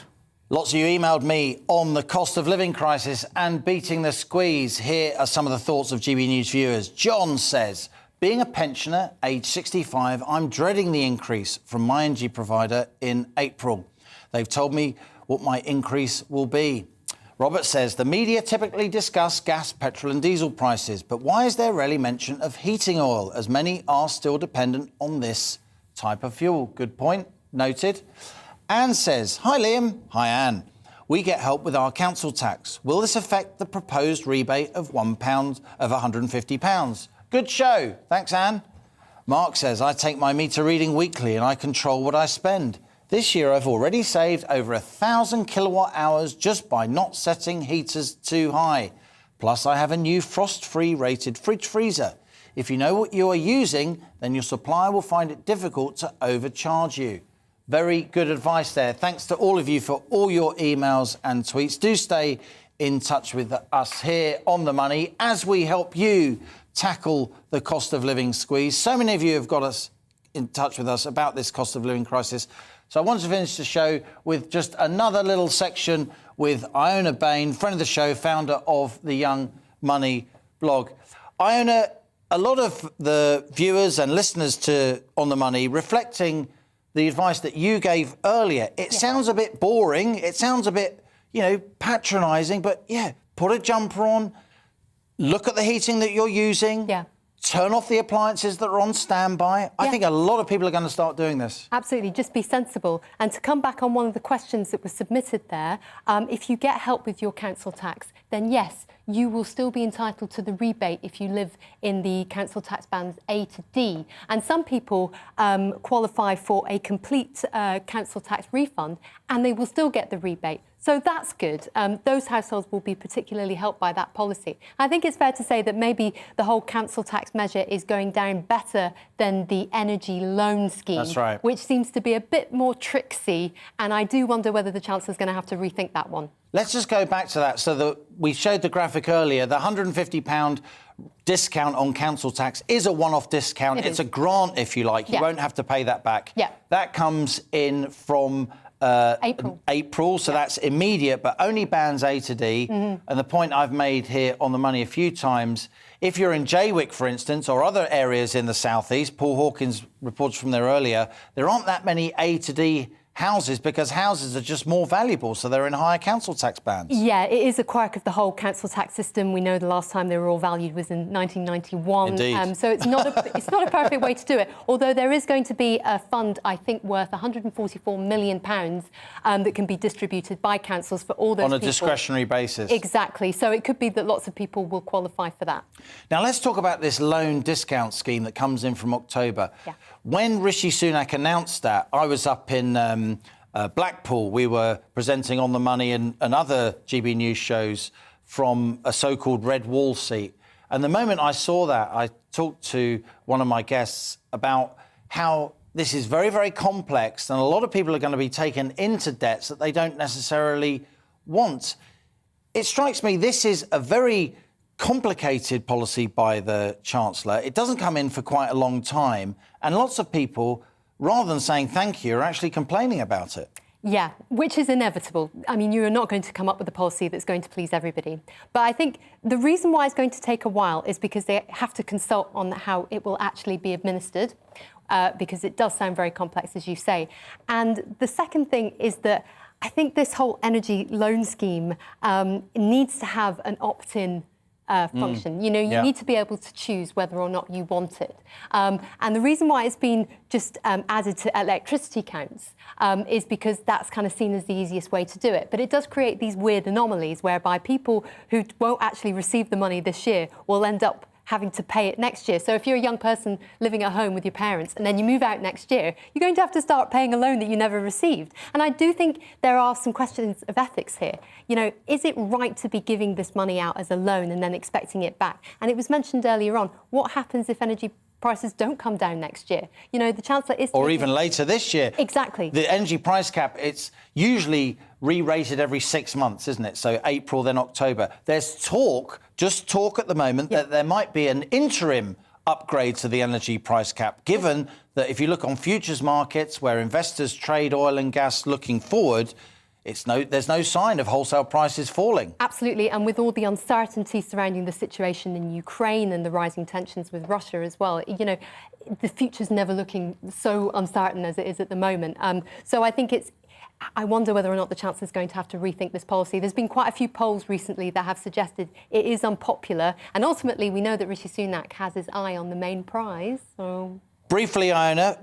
C: Lots of you emailed me on the cost of living crisis and beating the squeeze. Here are some of the thoughts of GB News viewers. John says, being a pensioner, age 65, I'm dreading the increase from my energy provider in April. They've told me what my increase will be. Robert says, the media typically discuss gas, petrol and diesel prices, but why is there rarely mention of heating oil, as many are still dependent on this type of fuel? Good point. Noted. Anne says, hi Liam. Hi Anne. We get help with our council tax. Will this affect the proposed rebate of £150? Good show. Thanks, Anne. Mark says, I take my meter reading weekly and I control what I spend. This year, I've already saved over 1,000 kilowatt hours just by not setting heaters too high. Plus, I have a new frost-free rated fridge freezer. If you know what you are using, then your supplier will find it difficult to overcharge you. Very good advice there. Thanks to all of you for all your emails and tweets. Do stay in touch with us here on The Money as we help you tackle the cost of living squeeze. So many of you have got us in touch with us about this cost of living crisis. So I wanted to finish the show with just another little section with Iona Bain, friend of the show, founder of the Young Money blog. Iona, a lot of the viewers and listeners to On The Money reflecting the advice that you gave earlier. It sounds a bit boring. It sounds a bit, patronising. But, put a jumper on, look at the heating that you're using. Turn off the appliances that are on standby. I think a lot of people are going to start doing this.
G: Absolutely, just be sensible. And to come back on one of the questions that was submitted there, if you get help with your council tax, then yes, you will still be entitled to the rebate if you live in the council tax bands A to D. And some people qualify for a complete council tax refund, and they will still get the rebate. So that's good. Those households will be particularly helped by that policy. I think it's fair to say that maybe the whole council tax measure is going down better than the energy loan scheme,
C: That's right.
G: which seems to be a bit more tricksy. And I do wonder whether the Chancellor's going to have to rethink that one.
C: Let's just go back to that. So we showed the graphic earlier. The £150 discount on council tax is a one-off discount. It's a grant, if you like. You won't have to pay that back. That comes in from April, so that's immediate, but only bands A to D. And the point I've made here on The Money a few times, if you're in Jaywick, for instance, or other areas in the southeast, Paul Hawkins reports from there earlier, there aren't that many A to D houses because houses are just more valuable, so they're in higher council tax bands.
G: Yeah, it is a quirk of the whole council tax system. We know the last time they were all valued was in 1991.
C: Indeed.
G: So it's not a perfect way to do it. Although there is going to be a fund, I think, worth £144 million that can be distributed by councils for all those people.
C: On a discretionary basis.
G: Exactly. So it could be that lots of people will qualify for that.
C: Now, let's talk about this loan discount scheme that comes in from October. When Rishi Sunak announced that, I was up in Blackpool. We were presenting On The Money and other GB News shows from a so-called red wall seat. And the moment I saw that, I talked to one of my guests about how this is very, very complex and a lot of people are going to be taken into debts that they don't necessarily want. It strikes me this is a very complicated policy by the Chancellor. It doesn't come in for quite a long time. And lots of people, rather than saying thank you, are actually complaining about it.
G: Yeah, which is inevitable. I mean, you are not going to come up with a policy that's going to please everybody. But I think the reason why it's going to take a while is because they have to consult on how it will actually be administered, because it does sound very complex, as you say. And the second thing is that I think this whole energy loan scheme needs to have an opt-in function. You know, you need to be able to choose whether or not you want it. And the reason why it's been just added to electricity counts is because that's kind of seen as the easiest way to do it. But it does create these weird anomalies whereby people who won't actually receive the money this year will end up having to pay it next year. So if you're a young person living at home with your parents and then you move out next year, you're going to have to start paying a loan that you never received. And I do think there are some questions of ethics here. You know, is it right to be giving this money out as a loan and then expecting it back? And it was mentioned earlier on, what happens if energy prices don't come down next year? You know, the Chancellor is...
C: Or even later this year.
G: Exactly.
C: The energy price cap, it's usually re-rated every 6 months, isn't it? So April, then October. There's talk, just talk at the moment, that there might be an interim upgrade to the energy price cap, given that if you look on futures markets where investors trade oil and gas looking forward, there's no sign of wholesale prices falling.
G: Absolutely, and with all the uncertainty surrounding the situation in Ukraine and the rising tensions with Russia as well, you know, the future's never looking so uncertain as it is at the moment. So I think I wonder whether or not the Chancellor's going to have to rethink this policy. There's been quite a few polls recently that have suggested it is unpopular, and ultimately we know that Rishi Sunak has his eye on the main prize, so...
C: Briefly, Iona,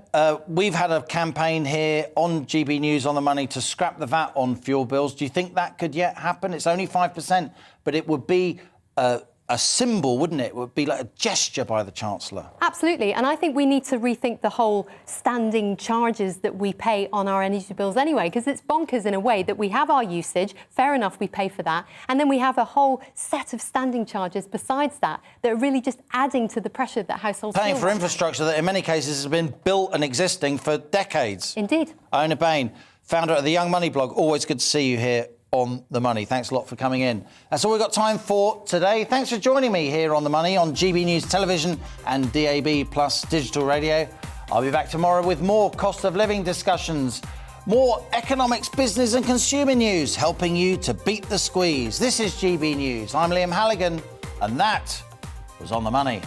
C: we've had a campaign here on GB News on the Money to scrap the VAT on fuel bills. Do you think that could yet happen? It's only 5%, but it would be a symbol, wouldn't it? It would be like a gesture by the Chancellor.
G: Absolutely, and I think we need to rethink the whole standing charges that we pay on our energy bills anyway, because it's bonkers in a way that we have our usage, fair enough, we pay for that, and then we have a whole set of standing charges besides that that are really just adding to the pressure that households
C: Paying
G: feel
C: for
G: right
C: infrastructure that in many cases has been built and existing for decades.
G: Indeed.
C: Iona Bain, founder of the Young Money blog, always good to see you here on The Money. Thanks a lot for coming in. That's all we've got time for today. Thanks for joining me here on The Money on GB News Television and DAB Plus Digital Radio. I'll be back tomorrow with more cost of living discussions, more economics, business and consumer news, helping you to beat the squeeze. This is GB News. I'm Liam Halligan, and that was On The Money.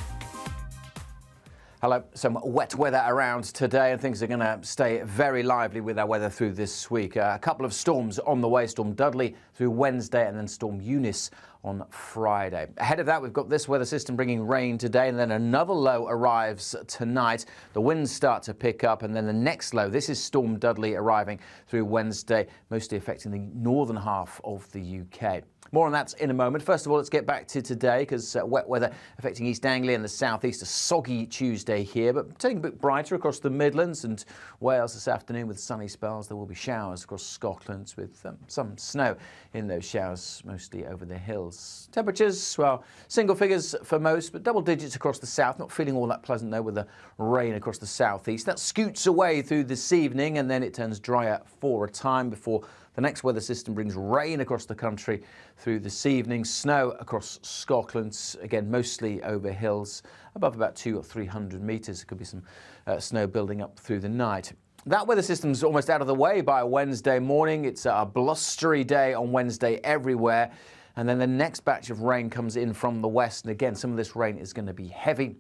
T: Hello. Some wet weather around today, and things are going to stay very lively with our weather through this week. A couple of storms on the way. Storm Dudley through Wednesday and then Storm Eunice on Friday. Ahead of that, we've got this weather system bringing rain today, and then another low arrives tonight. The winds start to pick up, and then the next low, this is Storm Dudley arriving through Wednesday, mostly affecting the northern half of the UK. More on that in a moment. First of all, let's get back to today, because wet weather affecting East Anglia and the South East. A soggy Tuesday here, but turning a bit brighter across the Midlands and Wales this afternoon with sunny spells. There will be showers across Scotland with some snow in those showers, mostly over the hills. Temperatures, well, single figures for most, but double digits across the south. Not feeling all that pleasant, though, with the rain across the southeast. That scoots away through this evening, and then it turns drier for a time before the next weather system brings rain across the country through this evening. Snow across Scotland, again, mostly over hills, above about 200 or 300 metres. There could be some snow building up through the night. That weather system's almost out of the way by Wednesday morning. It's a blustery day on Wednesday everywhere. And then the next batch of rain comes in from the west. And again, some of this rain is going to be heavy,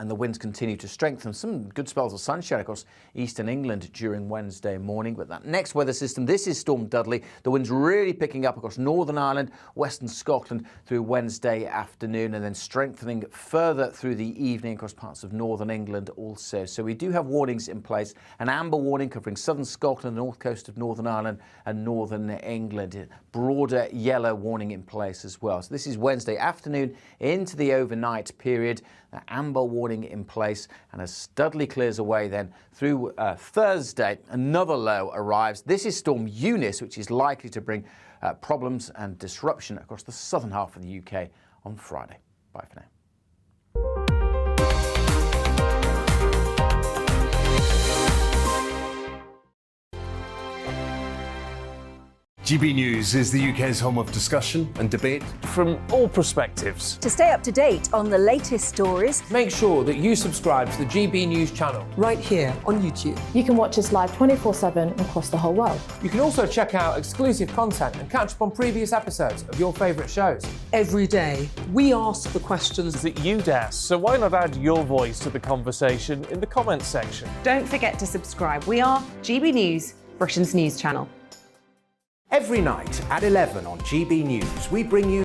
T: and the winds continue to strengthen. Some good spells of sunshine across eastern England during Wednesday morning. But that next weather system, this is Storm Dudley. The winds really picking up across Northern Ireland, western Scotland through Wednesday afternoon, and then strengthening further through the evening across parts of northern England also. So we do have warnings in place. An amber warning covering southern Scotland, the north coast of Northern Ireland and northern England. Broader yellow warning in place as well. So this is Wednesday afternoon into the overnight period. The amber warning in place, and as Dudley clears away then through Thursday, another low arrives. This is Storm Eunice, which is likely to bring problems and disruption across the southern half of the UK on Friday. Bye for now.
U: GB News is the UK's home of discussion and debate
K: from all perspectives.
L: To stay up to date on the latest stories,
M: make sure that you subscribe to the GB News channel
N: right here on YouTube. You can watch us live 24/7 across the whole world.
M: You can also check out exclusive content and catch up on previous episodes of your favourite shows.
N: Every day, we ask the questions
K: that you'd ask, so why not add your voice to the conversation in the comments section?
A: Don't forget to subscribe. We are GB News, Britain's news channel.
O: Every night at 11 on GB News, we bring you